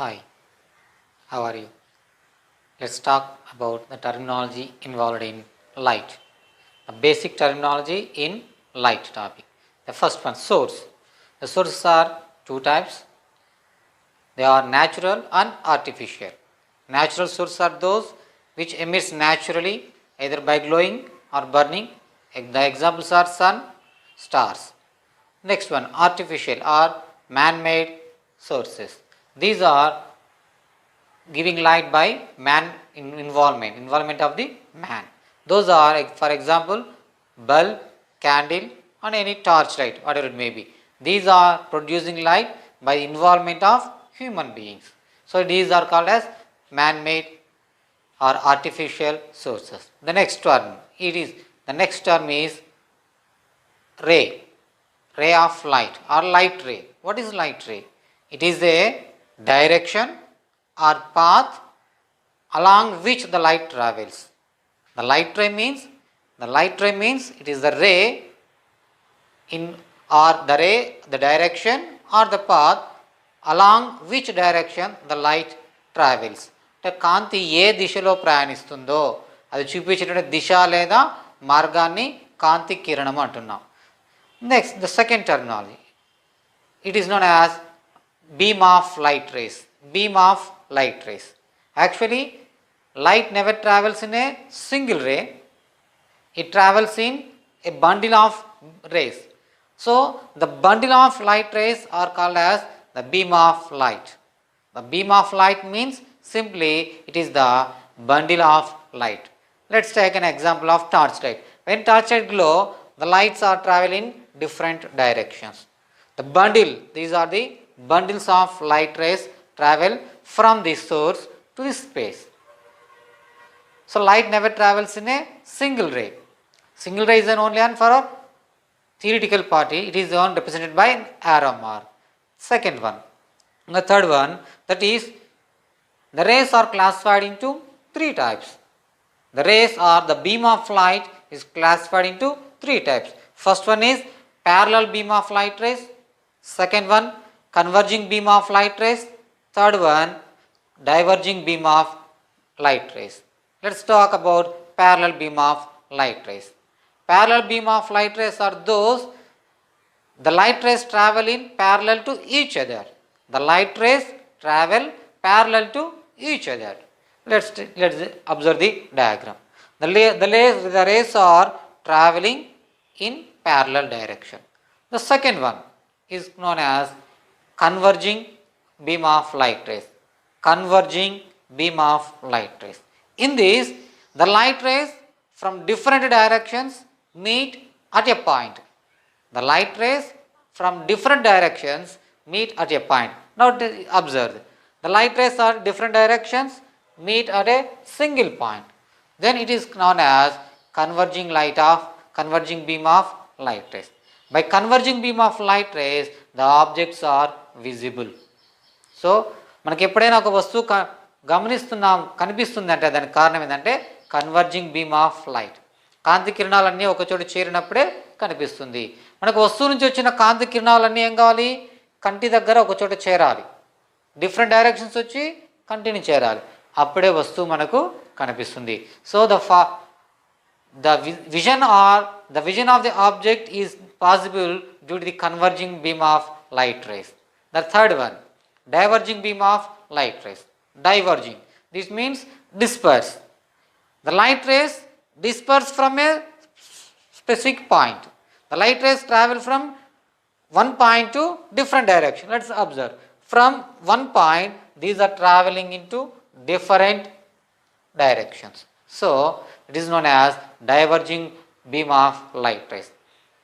Hi, how are you? Let's talk about the terminology involved in light. The basic terminology in light topic. The first one, source. The sources are two types. They are natural and artificial. Natural sources are those which emits naturally either by glowing or burning. The examples are sun, stars. Next one, artificial or man-made sources. These are giving light by man involvement of the man. Those are, for example, bulb, candle, and any torch light, whatever it may be. These are producing light by involvement of human beings. So these are called as man-made or artificial sources. The next term is ray, ray of light or light ray. What is light ray? It is a direction or path along which the light travels. The light ray means it is the ray in or the direction or the path along which direction the light travels. అంటే కాంతి ఏ దిశలో ప్రయాణిస్తుందో అది చూపించేటువంటి దిశ లేదా మార్గాన్ని కాంతి కిరణం అంటున్నాం. Next the second terminology, it is known as beam of light rays. Beam of light rays. Actually, light never travels in a single ray. It travels in a bundle of rays. So, the bundle of light rays are called as the beam of light. The beam of light means simply it is the bundle of light. Let's take an example of torchlight. When torchlight glow, the lights are traveling different directions. The bundle, these are the bundles of light rays travel from the source to the space. So light never travels in a single ray. Single ray is only on for a theoretical party. It is on represented by an arrow mark. Second one. The third one, that is the rays are classified into three types. The rays or the beam of light is classified into three types. First one is parallel beam of light rays. Second one, converging beam of light rays. Third one, diverging beam of light rays. Let's talk about parallel beam of light rays. Parallel beam of light rays are those the light rays travel in parallel to each other. The light rays travel parallel to each other. Let's observe the diagram. The rays are traveling in parallel direction. The second one is known as converging beam of light rays. Converging beam of light rays. In this, the light rays from different directions meet at a point. The light rays from different directions meet at a point. Now observe. The light rays are different directions meet at a single point. Then it is known as converging beam of light rays. By converging beam of light rays, the objects are visible. So మనకి ఎప్పుడైనా ఒక వస్తువు కనిపిస్తుంది అంటే దానికి కారణం ఏంటంటే converging beam of light. కాంతి కిరణాలన్నీ ఒక చోట చేరినప్పుడే కనిపిస్తుంది. మనకు వస్తువు నుంచి వచ్చిన కాంతి కిరణాలన్నీ ఏం కావాలి? కంటి దగ్గర ఒక చోట చేరాలి. డిఫరెంట్ డైరెక్షన్స్ వచ్చి కంటిని చేరాలి. అప్పుడే వస్తువు మనకు కనిపిస్తుంది. So the vision of the object is possible due to the converging beam of light rays. The third one, diverging beam of light rays. Diverging, this means disperse. The light rays disperse from a specific point. The light rays travel from one point to different direction. Let's observe. From one point, these are traveling into different directions. So it is known as diverging beam of light rays.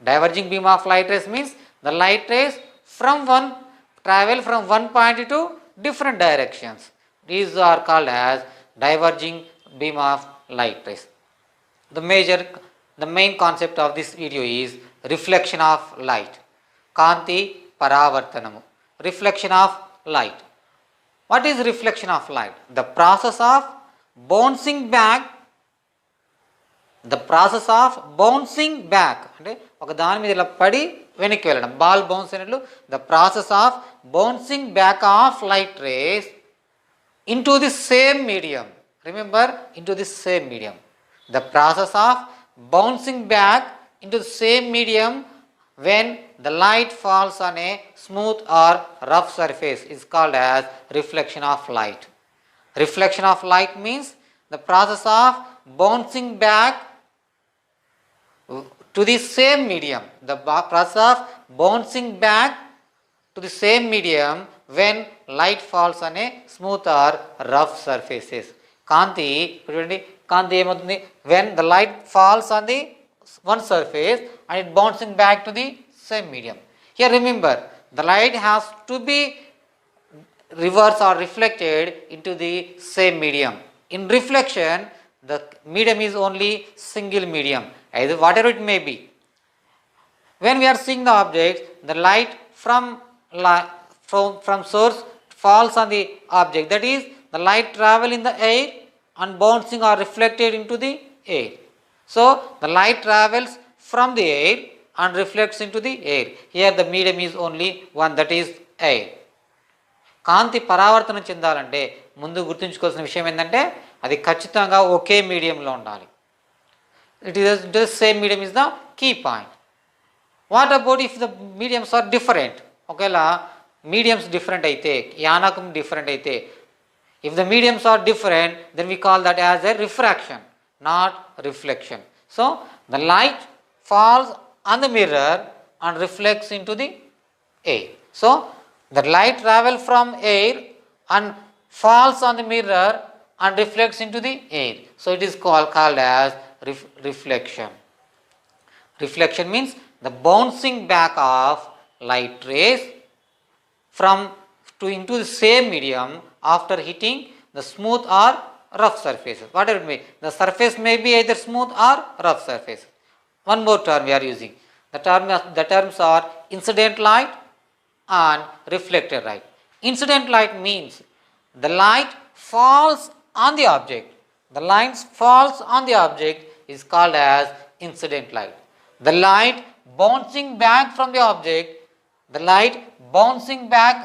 Diverging beam of light rays means the light rays travel from one point to different directions. These are called as diverging beam of light rays. The main concept of this video is reflection of light. Kanti paravartanamu. Reflection of light. What is reflection of light? The process of bouncing back అంటే ఒక దాని మీద ఇలా పడి వెనక్కి వెళ్ళడం, ball bounce అయినట్లు the process of bouncing back of light race into the same medium. Remember, into the same medium. The process of bouncing back into the same medium when the light falls on a smooth or rough surface is called as reflection of light. Reflection of light means the process of bouncing back to the same medium. The process of bouncing back to the same medium when light falls on a smooth or rough surfaces. కాంతి చూడండి, కాంతి ఏమవుతుంది, when the light falls on the one surface and it bouncing back to the same medium. Here remember, the light has to be reversed or reflected into the same medium. In reflection, the medium is only single medium, either whatever it may be. When we are seeing the object, the light from source falls on the object, that is, the light travel in the air and bouncing or reflected into the air. So the light travels from the air and reflects into the air. Here the medium is only one, that is air. కాంతి పరావర్తనం చెందాలంటే ముందు గుర్తుంచుకోవాల్సిన విషయం ఏంటంటే అది ఖచ్చితంగా ఒకే మీడియంలో ఉండాలి. It is the same medium is the key point. What about if the mediums are different? ఒకవేళ మీడియమ్స్ డిఫరెంట్ అయితే, యానకం డిఫరెంట్ అయితే, if the mediums are different, then we call that as a refraction, not reflection. So the light falls on the mirror and reflects into the air. So the light travels from air and falls on the mirror and reflects into the air. So it is called as reflection. Reflection means the bouncing back of light rays into the same medium after hitting the smooth or rough surfaces. Whatever it may, the surface may be either smooth or rough surface. One more term we are using. The terms are incident light and reflected light. Incident light means the light falls on the object. The light falls on the object is called as incident light. The light bouncing back from the object, the light bouncing back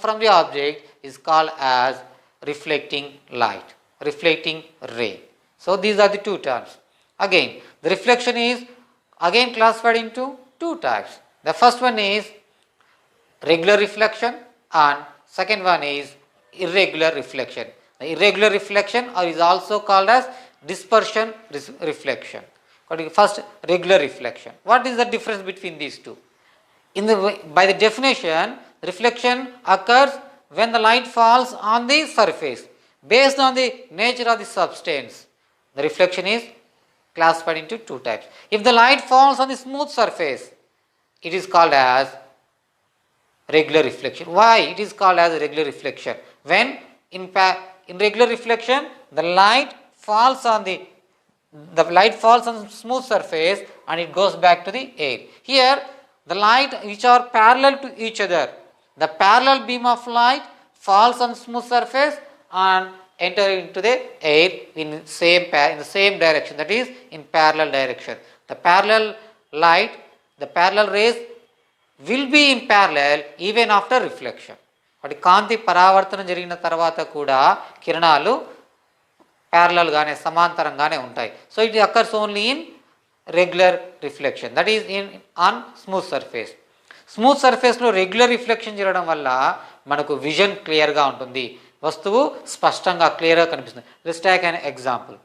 from the object is called as reflecting light, reflecting ray. So these are the two terms. Again, the reflection is again classified into two types. The first one is regular reflection and second one is irregular reflection. The irregular reflection is also called as dispersion reflection. First, regular reflection. What is the difference between these two? By the definition, reflection occurs when the light falls on the surface based on the nature of the substance. The reflection is classified into two types. If the light falls on the smooth surface, it is called as regular reflection. Why it is called as regular reflection? When in regular reflection, the light falls on the smooth surface and it goes back to the air. Here the light which are parallel to each other, the parallel beam of light falls on smooth surface and enter into the air in the same direction, that is in parallel direction. The parallel light, the parallel rays will be in parallel even after reflection. వాటి కాంతి పరావర్తనం జరిగిన తర్వాత కూడా కిరణాలు parallel గానే సమాంతరంగానే ఉంటాయి. So it occurs only in regular reflection, that is on smooth surface. Smooth సర్ఫేస్లో regular reflection జరగడం వల్ల మనకు విజన్ క్లియర్గా ఉంటుంది, వస్తువు స్పష్టంగా క్లియర్గా కనిపిస్తుంది. Let's take an example.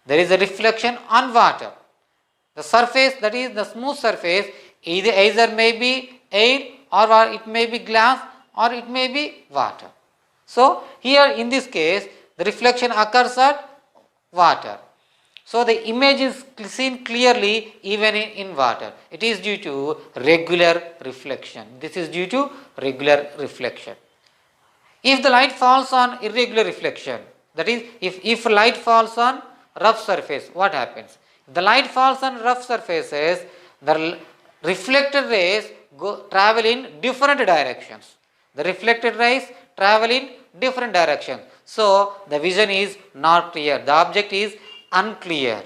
There is a reflection on water. The surface, that is the smooth surface, either may be air or it may be glass or it may be water. So here in this case the reflection occurs at water. So the image is seen clearly even in water. It is due to regular reflection. This is due to regular reflection. If the light falls on irregular reflection, that is if light falls on rough surface, what happens? If the light falls on rough surfaces, the reflected rays travel in different directions. The reflected rays travel in different directions. So the vision is not clear. The object is unclear.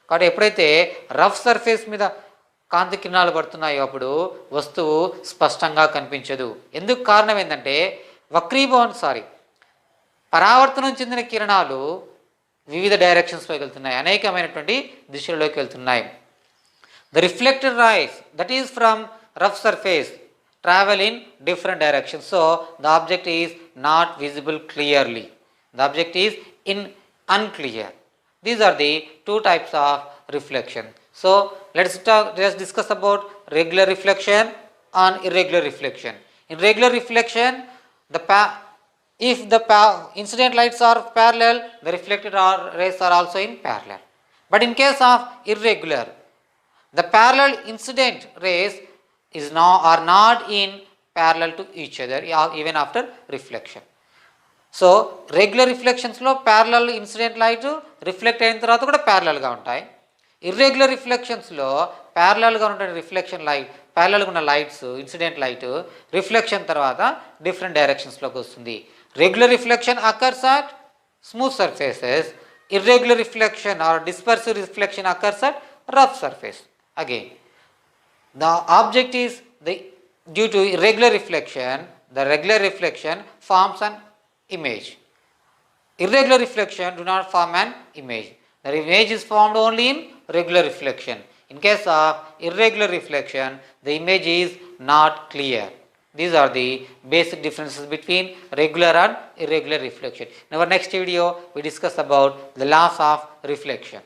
కాబట్టి ఎప్పుడైతే rough surface మీద కాంతి కిరణాలు పడుతున్నాయో అప్పుడు వస్తువు స్పష్టంగా కనిపించదు. ఎందుకు కారణం ఏంటంటే పరావర్తనం చెందిన కిరణాలు వివిధ డైరెక్షన్స్లోకి వెళ్తున్నాయి, అనేకమైనటువంటి దిశల్లోకి వెళ్తున్నాయి. The reflected rice that is from rough surface travel in different directions. So the object is not visible clearly. The object is unclear. These are the two types of reflection. So let's discuss about regular reflection and irregular reflection. In regular reflection, if the incident lights are parallel, the reflected rays are also in parallel. But in case of irregular, the parallel incident rays are not in parallel to each other even after reflection. So regular రిఫ్లెక్షన్స్లో parallel incident light reflect అయిన తర్వాత కూడా ప్యారలల్గా ఉంటాయి. Irregular రిఫ్లెక్షన్స్లో ప్యారలల్గా ఉన్న reflection light, ప్యారలల్గా ఉన్న లైట్స్ ఇన్సిడెంట్ లైట్ రిఫ్లెక్షన్ తర్వాత డిఫరెంట్ డైరెక్షన్స్లోకి వస్తుంది. Regular reflection occurs at smooth surfaces, irregular reflection or dispersive reflection occurs at rough surface. Again the object is due to irregular reflection, the regular reflection forms an image. Irregular reflection do not form an image. The image is formed only in regular reflection. In case of irregular reflection, the image is not clear. These are the basic differences between regular and irregular reflection. In our next video, we discuss about the laws of reflection.